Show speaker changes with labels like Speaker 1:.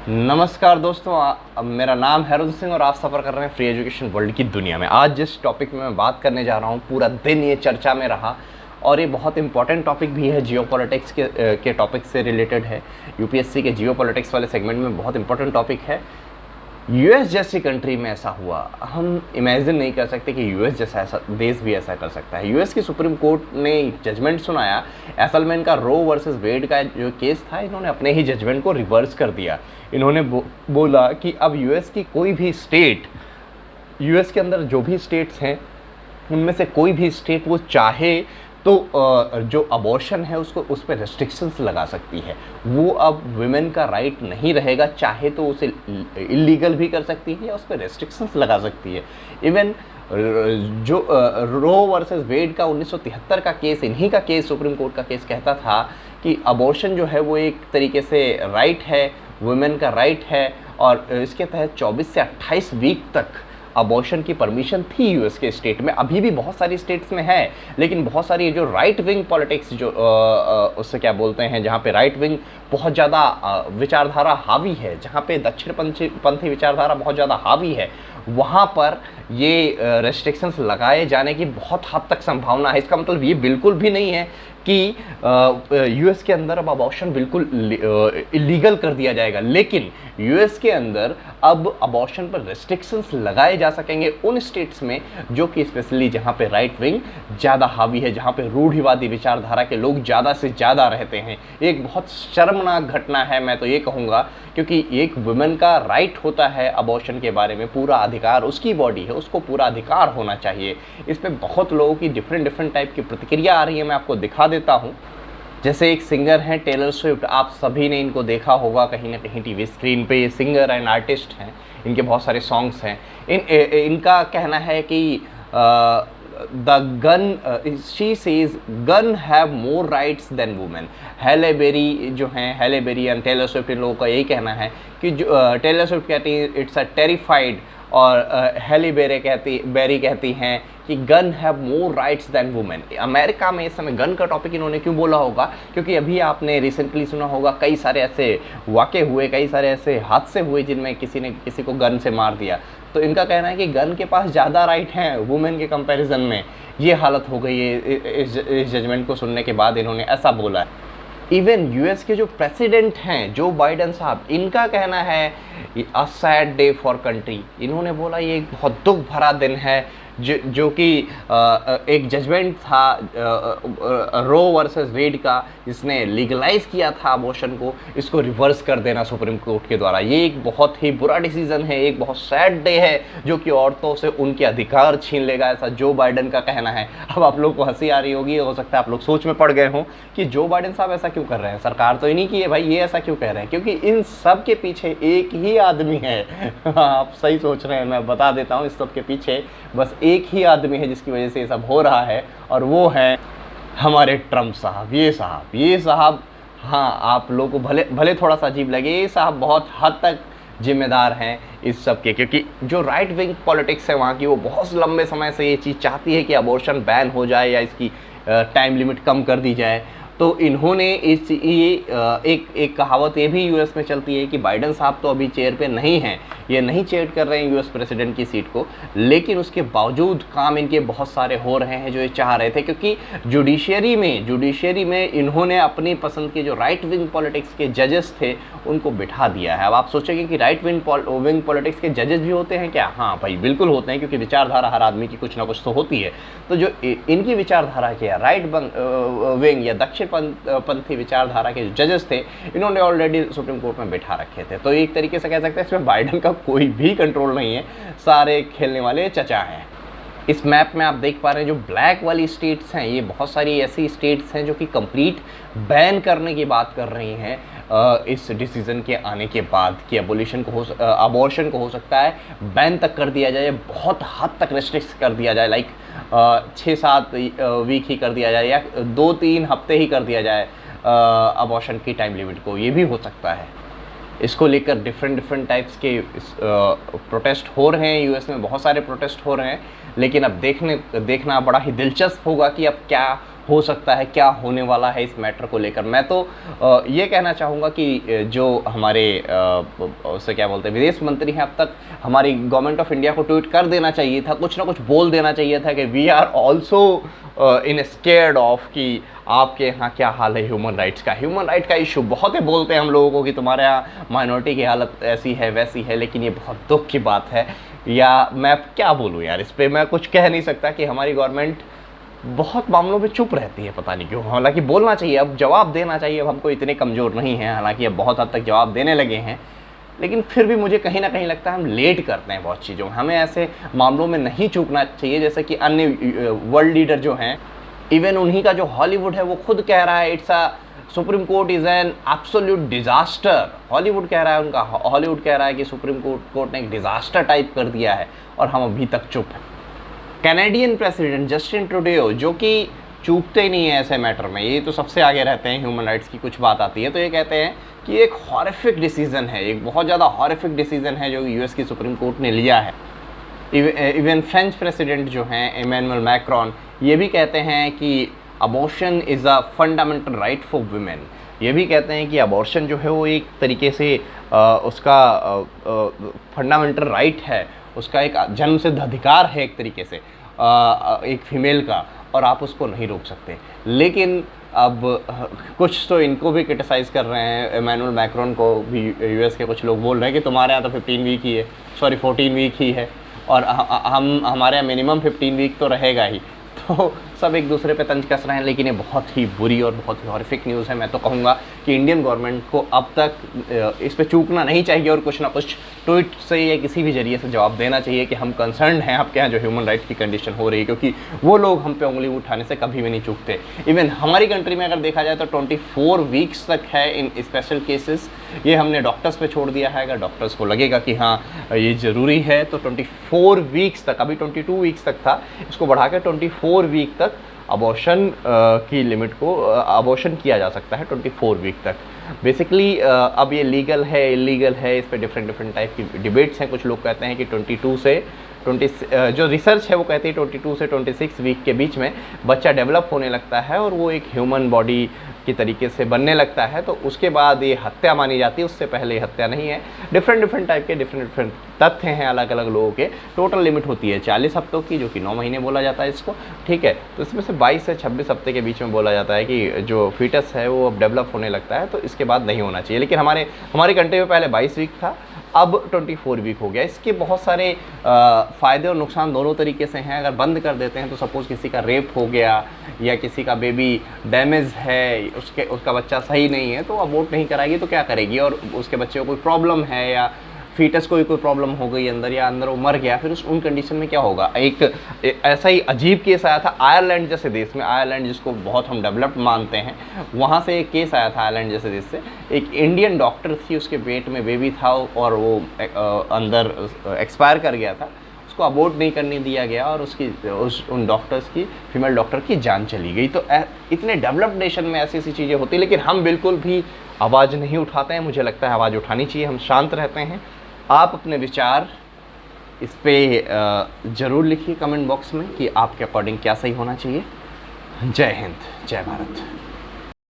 Speaker 1: नमस्कार दोस्तों, मेरा नाम है रुद्र सिंह और आप सफ़र कर रहे हैं फ्री एजुकेशन वर्ल्ड की दुनिया में। आज जिस टॉपिक में मैं बात करने जा रहा हूँ, पूरा दिन ये चर्चा में रहा और ये बहुत इंपॉर्टेंट टॉपिक भी है, जियोपॉलिटिक्स के टॉपिक से रिलेटेड है। यूपीएससी के जियोपॉलिटिक्स वाले सेगमेंट में बहुत इंपॉर्टेंट टॉपिक है। यूएस जैसी कंट्री में ऐसा हुआ, हम इमेजिन नहीं कर सकते कि यूएस जैसा ऐसा देश भी ऐसा कर सकता है। यूएस की सुप्रीम कोर्ट ने जजमेंट सुनाया। असल में इनका रो वर्सेस वेड का जो केस था, इन्होंने अपने ही जजमेंट को रिवर्स कर दिया। इन्होंने बोला कि अब यूएस की कोई भी स्टेट, यूएस के अंदर जो भी स्टेट्स हैं उनमें से कोई भी स्टेट वो चाहे तो जो अबॉर्शन है उसको उस पर रेस्ट्रिक्शंस लगा सकती है। वो अब वुमेन का राइट नहीं रहेगा, चाहे तो उसे इलीगल भी कर सकती है या उस पर रेस्ट्रिक्शंस लगा सकती है। इवन जो रो वर्सेस वेड का 1973 का केस, इन्हीं का केस, सुप्रीम कोर्ट का केस कहता था कि अबॉर्शन जो है वो एक तरीके से राइट है, वुमेन का राइट है और इसके तहत 24 से 28 वीक तक अबॉर्शन की परमिशन थी यूएस के स्टेट में। अभी भी बहुत सारी स्टेट्स में है, लेकिन बहुत सारी जो राइट विंग पॉलिटिक्स जो उससे क्या बोलते हैं, जहाँ पे राइट विंग बहुत ज़्यादा विचारधारा हावी है, जहाँ पे दक्षिणपंथी विचारधारा बहुत ज़्यादा हावी है, वहाँ पर ये रेस्ट्रिक्शंस लगाए जाने की बहुत हद तक संभावना है। इसका मतलब ये बिल्कुल भी नहीं है कि यूएस के अंदर अब अबॉर्शन बिल्कुल इलीगल कर दिया जाएगा, लेकिन यूएस के अंदर अब अबॉर्शन पर रेस्ट्रिक्शंस लगाए जा सकेंगे उन स्टेट्स में जो कि स्पेशली जहाँ पे राइट विंग ज़्यादा हावी है, जहाँ पे रूढ़िवादी विचारधारा के लोग ज़्यादा से ज़्यादा रहते हैं। एक बहुत शर्मनाक घटना है, मैं तो ये कहूँगा, क्योंकि एक वुमेन का राइट होता है अबॉर्शन के बारे में, पूरा अधिकार, उसकी बॉडी है, उसको पूरा अधिकार होना चाहिए। इस पर बहुत लोगों की डिफरेंट टाइप की प्रतिक्रिया आ रही है, मैं आपको दिखा देता हूँ। जैसे एक सिंगर हैं टेलर स्विफ्ट, आप सभी ने इनको देखा होगा कहीं ना कहीं टीवी स्क्रीन पे। ये सिंगर एंड आर्टिस्ट हैं, इनके बहुत सारे सॉन्ग्स हैं। इनका कहना है कि the gun, she says gun have more rights than women. Halle Berry जो हैं, Halle Berry and Taylor Swift, इन लोगों का यही कहना है कि जो टेलर स्विफ्ट कहती है इट्स अ टेरिफाइड, और हैली बेरी कहती हैं कि gun have more rights than women. America में इस समय गन का टॉपिक इन्होंने क्यों बोला होगा, क्योंकि अभी आपने रिसेंटली सुना होगा कई सारे ऐसे वाक़े हुए, कई सारे ऐसे हादसे हुए जिनमें किसी ने किसी को गन से मार दिया। तो इनका कहना है कि गन के पास ज़्यादा राइट हैं वुमेन के कंपैरिजन में। ये हालत हो गई है इस जजमेंट को सुनने के बाद, इन्होंने ऐसा बोला है। इवन यूएस के जो प्रेसिडेंट हैं जो बाइडन साहब, इनका कहना है a sad day for country. इन्होंने बोला ये एक बहुत दुख भरा दिन है, जो कि एक जजमेंट था रो वर्सेस वेड का, जिसने लीगलाइज किया था अबॉर्शन को, इसको रिवर्स कर देना सुप्रीम कोर्ट के द्वारा। ये एक बहुत ही बुरा डिसीजन है, एक बहुत सैड डे है जो कि औरतों से उनके अधिकार छीन लेगा, ऐसा जो बाइडन का कहना है। अब आप लोग को हंसी आ रही होगी, हो सकता है आप लोग सोच में पड़ गए हों कि जो बाइडन साहब ऐसा क्यों कर रहे हैं, सरकार तो इन्हीं की है भाई, ये ऐसा क्यों कह रहे हैं, क्योंकि इन सब के पीछे एक ही आदमी है। आप सही सोच रहे हैं, मैं बता देता हूँ, इस सब के पीछे बस एक ही आदमी है जिसकी वजह से ये सब हो रहा है, और वो है हमारे ट्रम्प साहब। ये साहब, हाँ, आप लोगों को भले थोड़ा सा अजीब लगे, ये साहब बहुत हद तक जिम्मेदार हैं इस सब के, क्योंकि जो राइट विंग पॉलिटिक्स है वहाँ की, वो बहुत लंबे समय से ये चीज़ चाहती है कि अबॉर्शन बैन हो जाए या इसकी टाइम लिमिट कम कर दी जाए। तो इन्होंने एक कहावत ये भी यूएस में चलती है कि बाइडन साहब तो अभी चेयर पे नहीं हैं, ये नहीं चेयर कर रहे हैं यूएस प्रेसिडेंट की सीट को, लेकिन उसके बावजूद काम इनके बहुत सारे हो रहे हैं जो ये चाह रहे थे, क्योंकि जुडिशरी में इन्होंने अपनी पसंद के जो राइट विंग पॉलिटिक्स के जजेस थे उनको बिठा दिया है। अब आप सोचेंगे कि राइट विंग पॉलिटिक्स के जजेस भी होते हैं क्या? हाँ भाई, बिल्कुल होते हैं, क्योंकि विचारधारा हर आदमी की कुछ ना कुछ तो होती है। तो जो इनकी विचारधारा क्या, राइट विंग या दक्षिण पंथी विचारधारा के जो जजेस थे, इन्होंने ऑलरेडी सुप्रीम कोर्ट में बैठा रखे थे। तो एक तरीके से कह सकते हैं इसमें बाइडन का कोई भी कंट्रोल नहीं है, सारे खेलने वाले चचा हैं। इस मैप में आप देख पा रहे हैं जो ब्लैक वाली स्टेट्स हैं, ये बहुत सारी ऐसी स्टेट्स हैं जो कि कंप्लीट बैन करने की बात कर रही हैं इस डिसीजन के आने के बाद, कि अबॉर्शन को हो सकता है बैन तक कर दिया जाए, बहुत हद तक रेस्ट्रिक्ट कर दिया जाए, लाइक 6-7 वीक ही कर दिया जाए या 2-3 हफ्ते ही कर दिया जाए अबॉर्शन की टाइम लिमिट को, ये भी हो सकता है। इसको लेकर डिफरेंट टाइप्स के प्रोटेस्ट हो रहे हैं यूएस में, बहुत सारे प्रोटेस्ट हो रहे हैं, लेकिन अब देखना बड़ा ही दिलचस्प होगा कि अब क्या हो सकता है, क्या होने वाला है इस मैटर को लेकर। मैं तो ये कहना चाहूँगा कि जो हमारे उससे क्या बोलते हैं विदेश मंत्री हैं, अब तक हमारी गवर्नमेंट ऑफ इंडिया को ट्वीट कर देना चाहिए था, कुछ ना कुछ बोल देना चाहिए था कि we are also in scared of कि आपके यहाँ क्या हाल है ह्यूमन राइट्स का। ह्यूमन राइट का इशू बहुत ही बोलते हैं हम लोगों को कि तुम्हारे यहाँ माइनॉरिटी की हालत ऐसी है वैसी है, लेकिन ये बहुत दुख की बात है। या मैं क्या बोलूँ यार, इस पर मैं कुछ कह नहीं सकता कि हमारी गवर्नमेंट बहुत मामलों में चुप रहती है, पता नहीं क्यों। हालांकि बोलना चाहिए, अब जवाब देना चाहिए, अब हमको इतने कमज़ोर नहीं हैं, हालांकि अब बहुत हद तक जवाब देने लगे हैं, लेकिन फिर भी मुझे कहीं ना कहीं लगता है हम लेट करते हैं बहुत चीज़ों में। हमें ऐसे मामलों में नहीं चूकना चाहिए, जैसे कि अन्य वर्ल्ड लीडर जो हैं, इवन उन्हीं का जो हॉलीवुड है वो खुद कह रहा है it's a supreme court is an absolute disaster. Hollywood कह रहा है, उनका हॉलीवुड कह रहा है कि सुप्रीम कोर्ट ने एक डिज़ास्टर टाइप कर दिया है, और हम अभी तक चुप हैं। कैनेडियन प्रेसिडेंट जस्टिन ट्रूडेओ, जो कि चूकते ही नहीं है ऐसे मैटर में, ये तो सबसे आगे रहते हैं, ह्यूमन राइट्स की कुछ बात आती है तो ये कहते हैं कि एक हॉरिफिक डिसीजन है, एक बहुत ज़्यादा हॉरिफिक डिसीजन है जो यूएस की सुप्रीम कोर्ट ने लिया है। इवन फ्रेंच प्रेसिडेंट जो हैं इमैनुअल मैक्रॉन, ये भी कहते हैं कि abortion is a fundamental right for women. ये भी कहते हैं कि अबॉर्शन जो है वो एक तरीके से उसका फंडामेंटल राइट है, उसका एक जन्मसिद्ध अधिकार है एक तरीके से एक फीमेल का, और आप उसको नहीं रोक सकते। लेकिन अब कुछ तो इनको भी क्रिटिसाइज़ कर रहे हैं, इमैनुअल मैक्रॉन को भी यूएस के कुछ लोग बोल रहे हैं कि तुम्हारे यहाँ तो 15 वीक ही है, सॉरी 14 वीक ही है, और हमारे यहाँ मिनिमम 15 वीक तो रहेगा ही। तो सब एक दूसरे पे तंज कस रहे हैं, लेकिन ये बहुत ही बुरी और बहुत ही हॉरिफिक न्यूज़ है। मैं तो कहूँगा कि इंडियन गवर्नमेंट को अब तक इस पे चूकना नहीं चाहिए, और कुछ ना कुछ ट्वीट से या किसी भी जरिए से जवाब देना चाहिए कि हम कंसर्न हैं आपके यहाँ जो ह्यूमन राइट्स की कंडीशन हो रही है, क्योंकि वो लोग हम पे उंगली उठाने से कभी भी नहीं चूकते। इवन हमारी कंट्री में अगर देखा जाए तो 24 वीक्स तक है इन स्पेशल केसेस, ये हमने डॉक्टर्स पे छोड़ दिया है। अगर डॉक्टर्स को लगेगा कि हाँ ये ज़रूरी है तो 24 वीक्स तक, अभी 22 वीक्स तक था, इसको बढ़ा के 24 वीक तक अबॉर्शन की लिमिट को अबॉर्शन किया जा सकता है 24 वीक तक। बेसिकली अब ये लीगल है इलीगल है, इस पे डिफरेंट टाइप की डिबेट्स हैं। कुछ लोग कहते हैं कि 22 से 20 जो रिसर्च है वो कहती है 22 से 26 वीक के बीच में बच्चा डेवलप होने लगता है और वो एक ह्यूमन बॉडी की तरीके से बनने लगता है, तो उसके बाद ये हत्या मानी जाती है, उससे पहले ये हत्या नहीं है। डिफरेंट टाइप के डिफरेंट तथ्य हैं अलग अलग लोगों के। टोटल लिमिट होती है 40 हफ्तों की, जो कि 9 महीने बोला जाता है इसको, ठीक है। तो इसमें से 22 से 26 हफ्ते के बीच में बोला जाता है कि जो फीटस है वो अब डेवलप होने लगता है, तो इसके बाद नहीं होना चाहिए। लेकिन हमारी कंट्री में पहले 22 वीक था, अब 24 वीक हो गया। इसके बहुत सारे फ़ायदे और नुकसान दोनों तरीके से हैं। अगर बंद कर देते हैं तो सपोज़ किसी का रेप हो गया या किसी का बेबी डैमेज है, उसका बच्चा सही नहीं है, तो अबॉर्ट नहीं कराएगी तो क्या करेगी, और उसके बच्चे को कोई प्रॉब्लम है या फीटस को कोई प्रॉब्लम हो गई अंदर या अंदर वो मर गया, फिर उन कंडीशन में क्या होगा। एक ऐसा ही अजीब केस आया था आयरलैंड जैसे देश में, आयरलैंड जिसको बहुत हम डेवलप्ड मानते हैं, वहाँ से एक केस आया था आयरलैंड जैसे देश से। एक इंडियन डॉक्टर थी, उसके पेट में बेबी था और वो अंदर एक्सपायर कर गया था, उसको अबॉर्ट नहीं करने दिया गया और उन डॉक्टर्स की, फीमेल डॉक्टर की जान चली गई। तो इतने डेवलप्ड नेशन में ऐसी ऐसी चीज़ें होती, लेकिन हम बिल्कुल भी आवाज़ नहीं उठाते हैं। मुझे लगता है आवाज़ उठानी चाहिए, हम शांत रहते हैं। आप अपने विचार इस पर ज़रूर लिखिए कमेंट बॉक्स में कि आपके अकॉर्डिंग क्या सही होना चाहिए। जय हिंद, जय भारत।